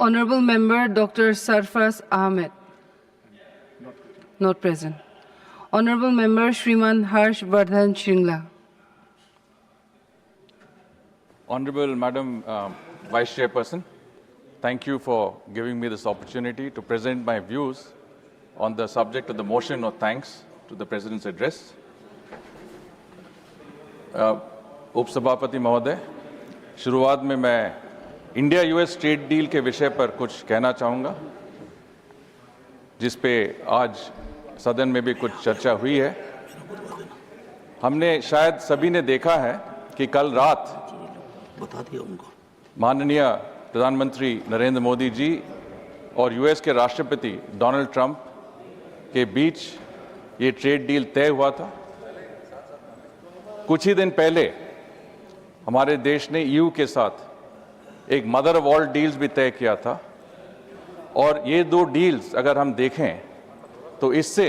Honorable Member Dr. Sarfraz Ahmed. Not present. Honorable Member Shriman Harsh Vardhan Shringla. Honorable Madam Vice Chairperson, thank you for giving me this opportunity to present my views on the subject of the motion of thanks to the President's address. उप सभापति महोदय, शुरुआत में मैं India US trade deal के विषय पर कुछ कहना चाहूँगा, जिस पे आज सदन में भी कुछ चर्चा हुई है। हमने शायद सभी ने देखा है कि कल रात माननीय प्रधानमंत्री नरेंद्र मोदी जी और यूएस के राष्ट्रपति डोनाल्ड ट्रंप के बीच ये ट्रेड डील तय हुआ था। कुछ ही दिन पहले हमारे देश ने ईयू के साथ एक मदर ऑफ ऑल डील्स भी तय किया था, और ये दो डील्स अगर हम देखें तो इससे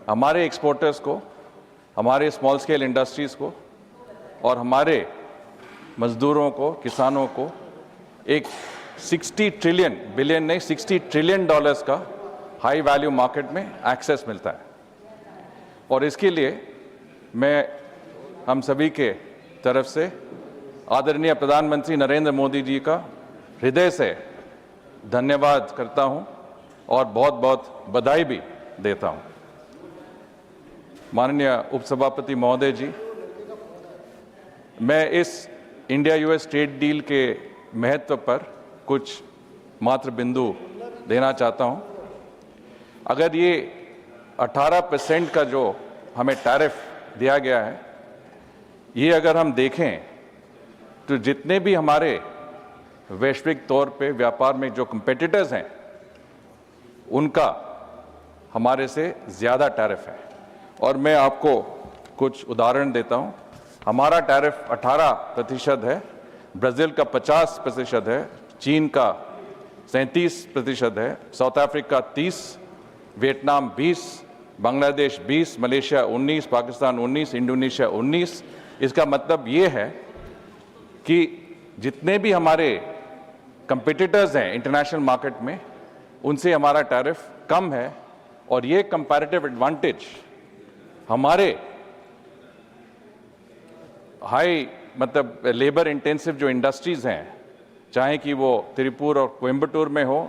हमारे एक्सपोर्टर्स को, हमारे स्मॉल स्केल इंडस्ट्रीज को और हमारे मजदूरों को, किसानों को एक 60 ट्रिलियन डॉलर्स का हाई वैल्यू मार्केट में एक्सेस मिलता है। और इसके लिए मैं हम सभी के तरफ से आदरणीय प्रधानमंत्री नरेंद्र मोदी जी का हृदय से धन्यवाद करता हूं और बहुत बहुत बधाई भी देता हूं। माननीय उपसभापति महोदय जी, मैं इस इंडिया यूएस ट्रेड डील के महत्व पर कुछ मात्र बिंदु देना चाहता हूं। अगर ये 18% का जो हमें टैरिफ दिया गया है, ये अगर हम देखें तो जितने भी हमारे वैश्विक तौर पे व्यापार में जो कंपेटिटर्स हैं, उनका हमारे से ज़्यादा टैरिफ है। और मैं आपको कुछ उदाहरण देता हूं। हमारा टैरिफ 18% है, ब्राज़ील का 50% है, चीन का 37% है, south Africa 30%, Vietnam 20%, Bangladesh 20%, Malaysia 19%, Pakistan 19%, Indonesia 19%। इसका मतलब ये है कि जितने भी हमारे कंपटीटर्स हैं इंटरनेशनल मार्केट में, उनसे हमारा टैरिफ कम है। और ये कंपैरेटिव एडवांटेज हमारे हाई मतलब लेबर इंटेंसिव जो इंडस्ट्रीज़ हैं, चाहे कि वो तिरुपुर और कोयम्बटूर में हो,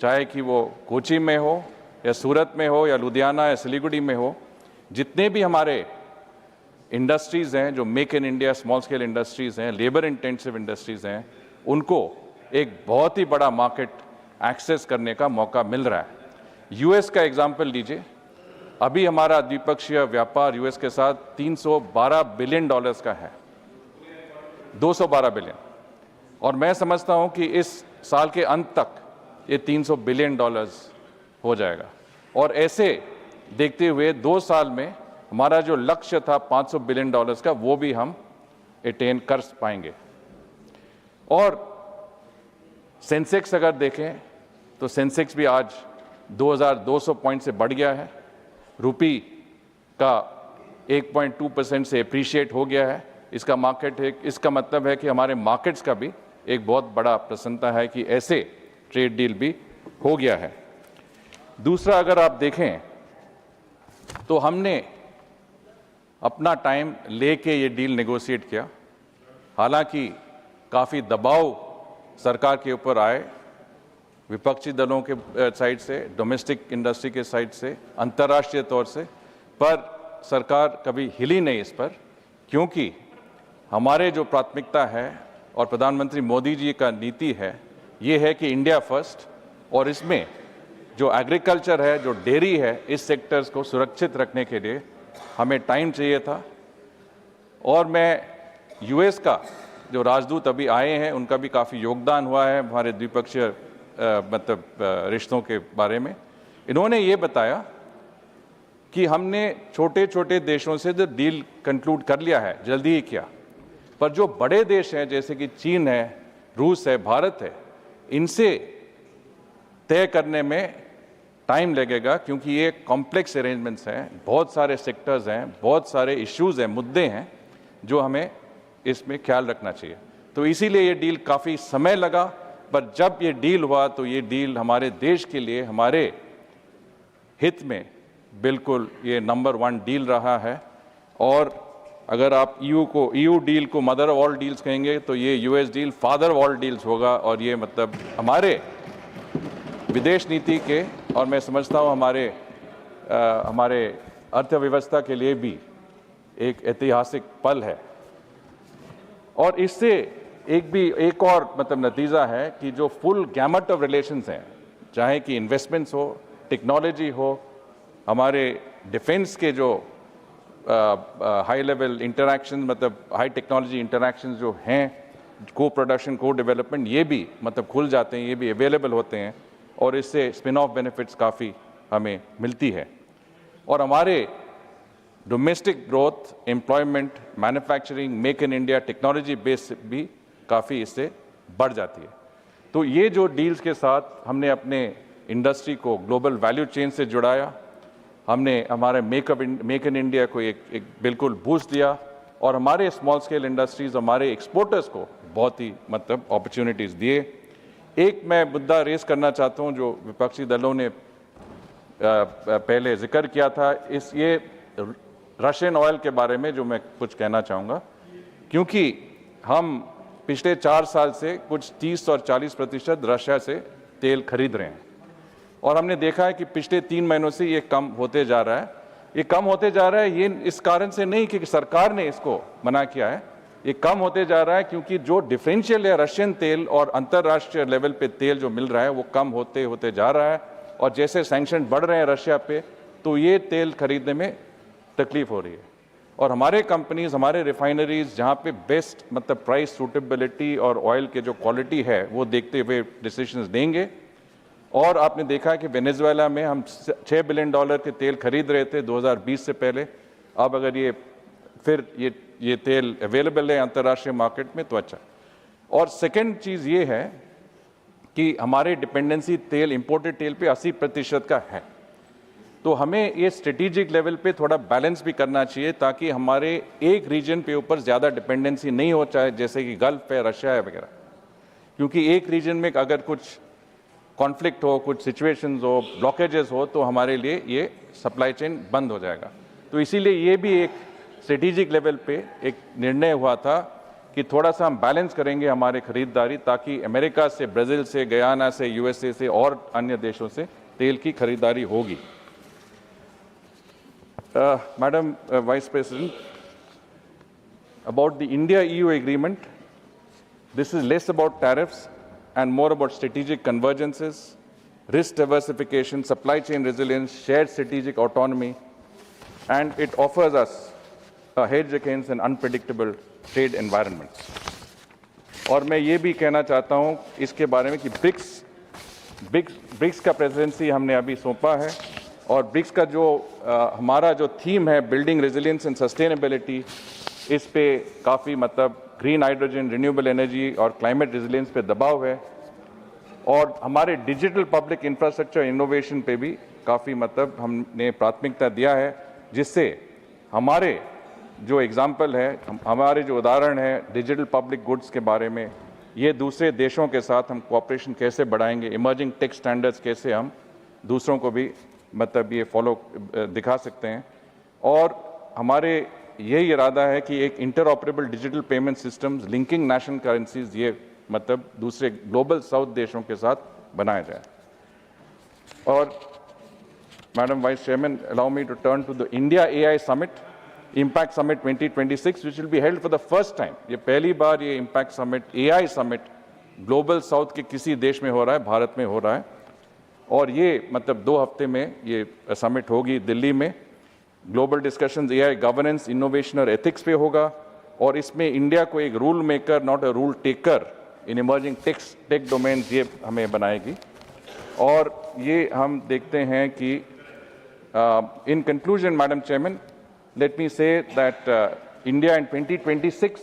चाहे कि वो कोची में हो या सूरत में हो या लुधियाना या सिलीगुड़ी में हो, जितने भी हमारे इंडस्ट्रीज़ हैं जो make in India small scale industries हैं, लेबर इंटेंसिव इंडस्ट्रीज़ हैं, उनको एक बहुत ही बड़ा मार्केट एक्सेस करने का मौका मिल रहा है। यूएस का एग्जाम्पल लीजिए। अभी हमारा द्विपक्षीय व्यापार यूएस के साथ 312 बिलियन डॉलर्स का है, 212 बिलियन। और मैं समझता हूं कि इस साल के अंत तक ये 300 बिलियन डॉलर्स हो जाएगा। और ऐसे देखते हुए 2 साल में हमारा जो लक्ष्य था 500 बिलियन डॉलर्स का, वो भी हम अटेन कर पाएंगे। और सेंसेक्स अगर देखें तो सेंसेक्स भी आज 2200 पॉइंट से बढ़ गया है, रुपी का 1.2% से अप्रिशिएट हो गया है। इसका मार्केट है, इसका मतलब है कि हमारे मार्केट्स का भी एक बहुत बड़ा प्रसन्नता है कि ऐसे ट्रेड डील भी हो गया है। दूसरा, अगर आप देखें तो हमने अपना टाइम लेके ये डील नेगोशिएट किया। हालांकि काफ़ी दबाव सरकार के ऊपर आए, विपक्षी दलों के साइड से, डोमेस्टिक इंडस्ट्री के साइड से, अंतर्राष्ट्रीय तौर से, पर सरकार कभी हिली नहीं इस पर, क्योंकि हमारे जो प्राथमिकता है और प्रधानमंत्री मोदी जी का नीति है, ये है कि इंडिया फर्स्ट। और इसमें जो एग्रीकल्चर है, जो डेयरी है, इस सेक्टर्स को सुरक्षित रखने के लिए हमें टाइम चाहिए था। और मैं यूएस का जो राजदूत अभी आए हैं, उनका भी काफ़ी योगदान हुआ है हमारे द्विपक्षीय मतलब रिश्तों के बारे में। इन्होंने ये बताया कि हमने छोटे छोटे देशों से जो डील कंक्लूड कर लिया है, जल्दी ही किया, पर जो बड़े देश हैं जैसे कि चीन है, रूस है, भारत है, इनसे तय करने में टाइम लगेगा, क्योंकि ये कॉम्प्लेक्स अरेंजमेंट्स हैं, बहुत सारे सेक्टर्स हैं, बहुत सारे इश्यूज हैं, मुद्दे हैं जो हमें इसमें ख्याल रखना चाहिए। तो इसीलिए ये डील काफ़ी समय लगा, पर जब ये डील हुआ तो ये डील हमारे देश के लिए, हमारे हित में बिल्कुल ये नंबर 1 डील रहा है। और अगर आप ईयू डील को मदर ऑफ ऑल डील्स कहेंगे तो ये US deal father of all deals होगा। और ये मतलब हमारे विदेश नीति के, और मैं समझता हूँ हमारे अर्थव्यवस्था के लिए भी एक ऐतिहासिक पल है। और इससे एक और मतलब नतीजा है कि जो फुल गैमट ऑफ रिलेशंस हैं, चाहे कि इन्वेस्टमेंट्स हो, टेक्नोलॉजी हो, हमारे डिफेंस के जो हाई लेवल इंटरैक्शन, मतलब हाई टेक्नोलॉजी इंटरैक्शन जो हैं, को प्रोडक्शन, को डेवलपमेंट, ये भी मतलब खुल जाते हैं, ये भी अवेलेबल होते हैं। और इससे स्पिन ऑफ बेनिफिट्स काफ़ी हमें मिलती है। और हमारे domestic growth, employment, manufacturing, make in India, technology base भी काफ़ी इससे बढ़ जाती है। तो ये जो डील्स के साथ हमने अपने इंडस्ट्री को ग्लोबल वैल्यू चेन से जुड़ाया, हमने हमारे मेक इन इंडिया को एक बिल्कुल बूस्ट दिया, और हमारे स्मॉल स्केल इंडस्ट्रीज, हमारे एक्सपोर्टर्स को बहुत ही मतलब अपॉर्चुनिटीज़ दिए। एक मैं मुद्दा रेस करना चाहता हूँ जो विपक्षी दलों ने पहले जिक्र किया था, ये रशियन ऑयल के बारे में जो मैं कुछ कहना चाहूँगा, क्योंकि हम पिछले 4 साल से कुछ 30 और 40% रशिया से तेल खरीद रहे हैं। और हमने देखा है कि पिछले 3 महीनों से ये कम होते जा रहा है। ये कम होते जा रहा है, ये इस कारण से नहीं कि सरकार ने इसको मना किया है, ये कम होते जा रहा है क्योंकि जो डिफरेंशियल है रशियन तेल और अंतर्राष्ट्रीय लेवल पे तेल जो मिल रहा है वो कम होते होते जा रहा है। और जैसे सैंक्शन बढ़ रहे हैं रशिया पे, तो ये तेल खरीदने में तकलीफ हो रही है। और हमारे कंपनीज, हमारे रिफाइनरीज जहाँ पे बेस्ट मतलब प्राइस सूटेबिलिटी और ऑयल के जो क्वालिटी है वो देखते हुए डिसीजंस देंगे। और आपने देखा कि वेनेजुएला में हम $6 बिलियन के तेल खरीद रहे थे 2020 से पहले। अब अगर ये तेल अवेलेबल है अंतर्राष्ट्रीय मार्केट में तो अच्छा। और सेकंड चीज़ ये है कि हमारे डिपेंडेंसी तेल, इंपोर्टेड तेल पे 80% का है। तो हमें ये स्ट्रेटेजिक लेवल पे थोड़ा बैलेंस भी करना चाहिए ताकि हमारे एक रीजन पे ऊपर ज़्यादा डिपेंडेंसी नहीं हो, चाहे जैसे कि गल्फ है, रशिया है वगैरह। क्योंकि एक रीजन में अगर कुछ कॉन्फ्लिक्ट हो, कुछ सिचुएशंस हो, ब्लॉकेजेस हो, तो हमारे लिए ये सप्लाई चेन बंद हो जाएगा। तो इसीलिए ये भी एक स्ट्रेटेजिक लेवल पे एक निर्णय हुआ था कि थोड़ा सा हम बैलेंस करेंगे हमारे खरीदारी, ताकि अमेरिका से, ब्राज़ील से, गयाना से, यूएसए से और अन्य देशों से तेल की खरीदारी होगी। Madam vice president, about the India-EU agreement, this is less about tariffs and more about strategic convergences, risk diversification, supply chain resilience, shared strategic autonomy, and it offers us a hedge against an unpredictable trade environment. और मैं ये भी कहना चाहता हूँ इसके बारे में कि ब्रिक्स का प्रेसिडेंसी हमने अभी सौंपा है, और ब्रिक्स का जो हमारा जो थीम है बिल्डिंग रेजिलियंस एंड सस्टेनेबिलिटी, इस पे काफ़ी मतलब ग्रीन हाइड्रोजन, रिन्यूएबल एनर्जी और क्लाइमेट रेजिलियंस पे दबाव है। और हमारे डिजिटल पब्लिक इंफ्रास्ट्रक्चर इनोवेशन पे भी काफ़ी मतलब हमने प्राथमिकता दिया है, जिससे हमारे जो एग्जाम्पल है, हमारे जो उदाहरण है डिजिटल पब्लिक गुड्स के बारे में, ये दूसरे देशों के साथ हम कोऑपरेशन कैसे बढ़ाएंगे, इमर्जिंग टेक स्टैंडर्ड्स कैसे हम दूसरों को भी मतलब ये फॉलो दिखा सकते हैं। और हमारे यही इरादा है कि एक interoperable digital payment systems linking national currencies ये मतलब दूसरे ग्लोबल साउथ देशों के साथ बनाया जाए। और madam vice chairman, allow me to turn to the India AI summit, impact summit 2026 which will be held for the first time. ये पहली बार ये impact summit, AI summit global south के किसी देश में हो रहा है, भारत में हो रहा है। और ये मतलब 2 हफ्ते में ये समिट होगी दिल्ली में। Global discussions AI governance, innovation और एथिक्स पे होगा, और इसमें इंडिया को एक rule maker not a rule taker in emerging tech domains ये हमें बनाएगी। और ये हम देखते हैं कि in conclusion madam chairman, let me say that India in 2026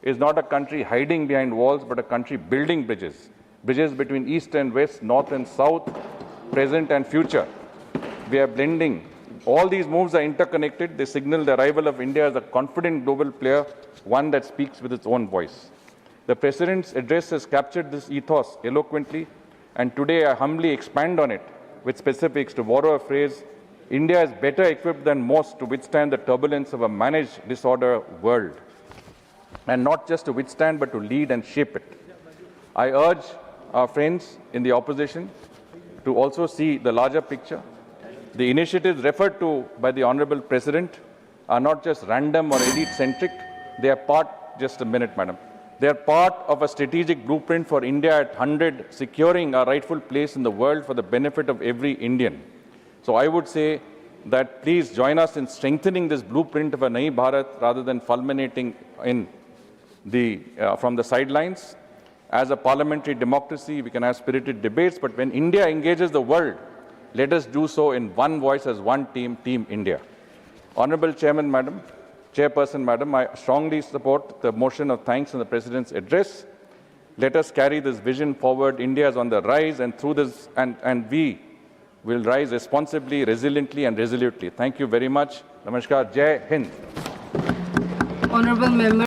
is not a country hiding behind walls, but a country building bridges between east and west, north and south, present and future. We are blending. All these moves are interconnected. They signal the arrival of India as a confident global player, one that speaks with its own voice. The President's address has captured this ethos eloquently, and today I humbly expand on it with specifics to borrow a phrase. India is better equipped than most to withstand the turbulence of a managed disorder world, and not just to withstand but to lead and shape it. I urge our friends in the opposition to also see the larger picture. The initiatives referred to by the Honorable President are not just random or elite-centric. They are part, just a minute, Madam. They are part of a strategic blueprint for India at 100, securing our rightful place in the world for the benefit of every Indian. So I would say that please join us in strengthening this blueprint of a Nai Bharat rather than fulminating in from the sidelines. As a parliamentary democracy, we can have spirited debates, but when India engages the world, let us do so in one voice as one team, Team India. Honorable Chairperson, Madam, I strongly support the motion of thanks in the President's address. Let us carry this vision forward. India is on the rise, and through this, and we will rise responsibly, resiliently, and resolutely. Thank you very much. Namaskar. Jai Hind. Honorable Member